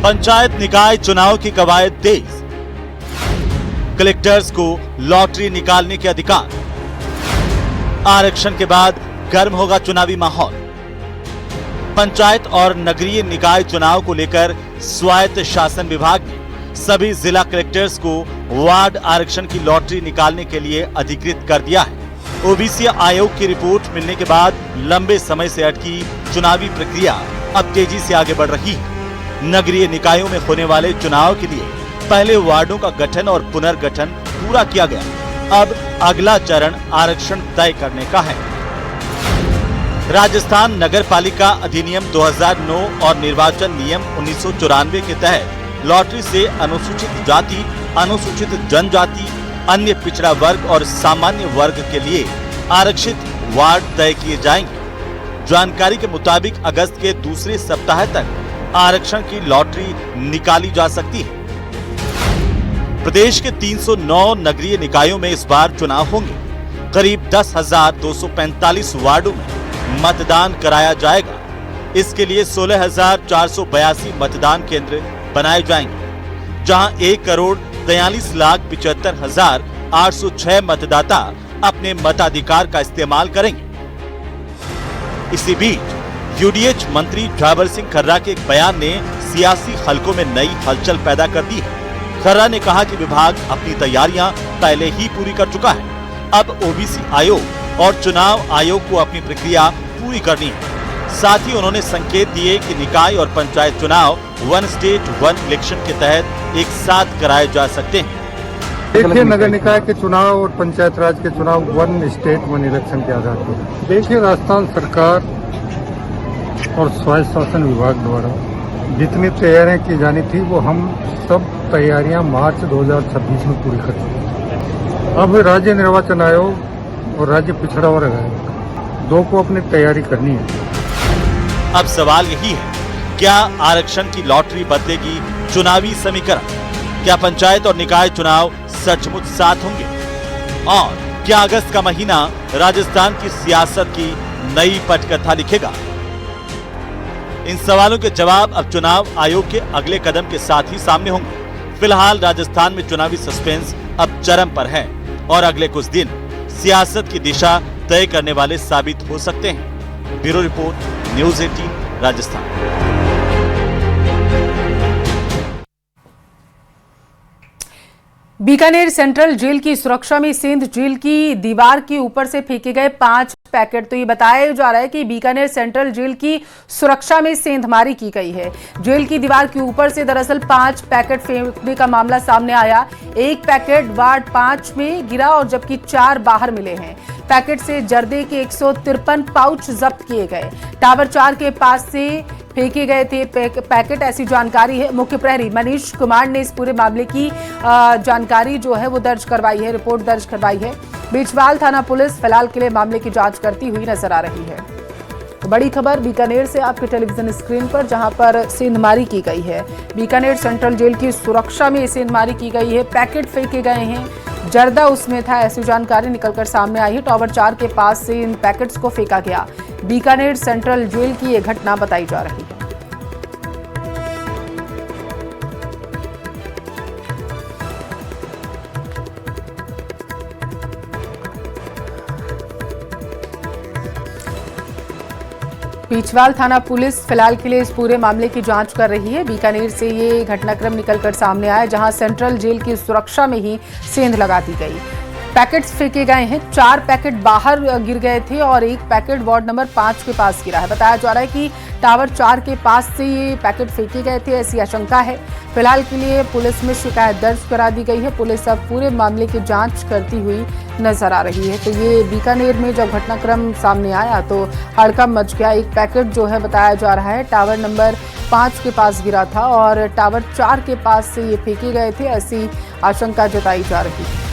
पंचायत निकाय चुनाव की कवायद तेज, कलेक्टर्स को लॉटरी निकालने के अधिकार। आरक्षण के बाद गर्म होगा चुनावी माहौल। पंचायत और नगरीय निकाय चुनाव को लेकर स्वायत्त शासन विभाग ने सभी जिला कलेक्टर्स को वार्ड आरक्षण की लॉटरी निकालने के लिए अधिकृत कर दिया है। ओबीसी आयोग की रिपोर्ट मिलने के बाद लंबे समय से अटकी चुनावी प्रक्रिया अब तेजी से आगे बढ़ रही है। नगरीय निकायों में होने वाले चुनाव के लिए पहले वार्डों का गठन और पुनर्गठन पूरा किया गया। अब अगला चरण आरक्षण तय करने का है। राजस्थान नगर पालिका अधिनियम 2009 और निर्वाचन नियम 1994 के तहत लॉटरी से अनुसूचित जाति, अनुसूचित जनजाति, अन्य पिछड़ा वर्ग और सामान्य वर्ग के लिए आरक्षित वार्ड तय किए जाएंगे। जानकारी के मुताबिक अगस्त के दूसरे सप्ताह तक आरक्षण की लॉटरी निकाली जा सकती है। प्रदेश के 309 नगरीय निकायों में इस बार चुनाव होंगे। करीब 10,245 वार्डों में मतदान कराया जाएगा। इसके लिए 16,482 मतदान केंद्र बनाए जाएंगे, जहां 1,43,75,806 मतदाता अपने मताधिकार का इस्तेमाल करेंगे। इसी बीच यूडीएच मंत्री ड्राइवर सिंह खर्रा के एक बयान ने सियासी हलकों में नई हलचल पैदा कर दी है। खर्रा ने कहा कि विभाग अपनी तैयारियां पहले ही पूरी कर चुका है। अब ओबीसी आयोग और चुनाव आयोग को अपनी प्रक्रिया पूरी करनी है। साथ ही उन्होंने संकेत दिए कि निकाय और पंचायत चुनाव वन स्टेट वन इलेक्शन के तहत एक साथ कराए जा सकते हैं। देखिए, नगर निकाय के चुनाव और पंचायत राज के चुनाव वन स्टेट वन इलेक्शन के आधार पर। देखिए, राजस्थान सरकार और स्वायत्त शासन विभाग द्वारा जितनी तैयारियां की जानी थी वो हम सब तैयारियां मार्च 2026 में पूरी कर चुके हैं। अब राज्य निर्वाचन आयोग और राज्य पिछड़ा वर्ग आयोग दो को अपनी तैयारी करनी है। अब सवाल यही है, क्या आरक्षण की लॉटरी बदलेगी चुनावी समीकरण? क्या पंचायत और निकाय चुनाव सचमुच साथ होंगे? और क्या अगस्त का महीना राजस्थान की सियासत की नई पटकथा लिखेगा? इन सवालों के जवाब अब चुनाव आयोग के अगले कदम के साथ ही सामने होंगे। फिलहाल राजस्थान में चुनावी सस्पेंस अब चरम पर है और अगले कुछ दिन सियासत की दिशा तय करने वाले साबित हो सकते हैं। Bureau report, news 18 Rajasthan. Bikaner central jail की सुरक्षा में सिंध जेल की दीवार के ऊपर से फेंके गए 5 पैकेट। तो ये बताया जा रहा है कि बीकानेर सेंट्रल जेल की सुरक्षा में सेंधमारी की गई है। जेल की दीवार के ऊपर से दरअसल 5 पैकेट फेंकने का मामला सामने आया। एक पैकेट वार्ड 5 में गिरा और जबकि 4 बाहर मिले हैं। पैकेट से जर्दे के 153 पाउच जब्त किए गए। टावर 4 के पास से फेंके गए थे पैकेट, ऐसी जानकारी है। मुख्य प्रहरी मनीष कुमार ने इस पूरे मामले की जानकारी जो है वो दर्ज करवाई है, रिपोर्ट दर्ज करवाई है। बीचवाल थाना पुलिस फिलहाल के लिए मामले की जांच करती हुई नजर आ रही है। तो बड़ी खबर बीकानेर से आपके टेलीविजन स्क्रीन पर, जहां पर सेंधमारी की गई है। बीकानेर सेंट्रल जेल की सुरक्षा में सेंधमारी की गई है। पैकेट फेंके गए हैं, जर्दा उसमें था, ऐसी जानकारी निकलकर सामने आई है। टावर 4 के पास से इन पैकेट्स को फेंका गया। बीकानेर सेंट्रल जेल की यह घटना बताई जा रही है। बीचवाल थाना पुलिस फिलहाल के लिए इस पूरे मामले की जांच कर रही है। बीकानेर से ये घटनाक्रम निकलकर सामने आया, जहां सेंट्रल जेल की सुरक्षा में ही सेंध लगा दी गई। पैकेट्स फेंके गए हैं, 4 पैकेट बाहर गिर गए थे और एक पैकेट वार्ड नंबर 5 के पास गिरा है। बताया जा रहा है कि टावर 4 के पास से ये पैकेट फेंके गए थे, ऐसी आशंका है। फिलहाल के लिए पुलिस में शिकायत दर्ज करा दी गई है। पुलिस अब पूरे मामले की जांच करती हुई नजर आ रही है। तो ये बीकानेर में जब घटनाक्रम सामने आया तो हड़कंप मच गया। एक पैकेट जो है बताया जा रहा है टावर नंबर 5 के पास गिरा था और टावर 4 के पास से ये फेंके गए थे, ऐसी आशंका जताई जा रही है।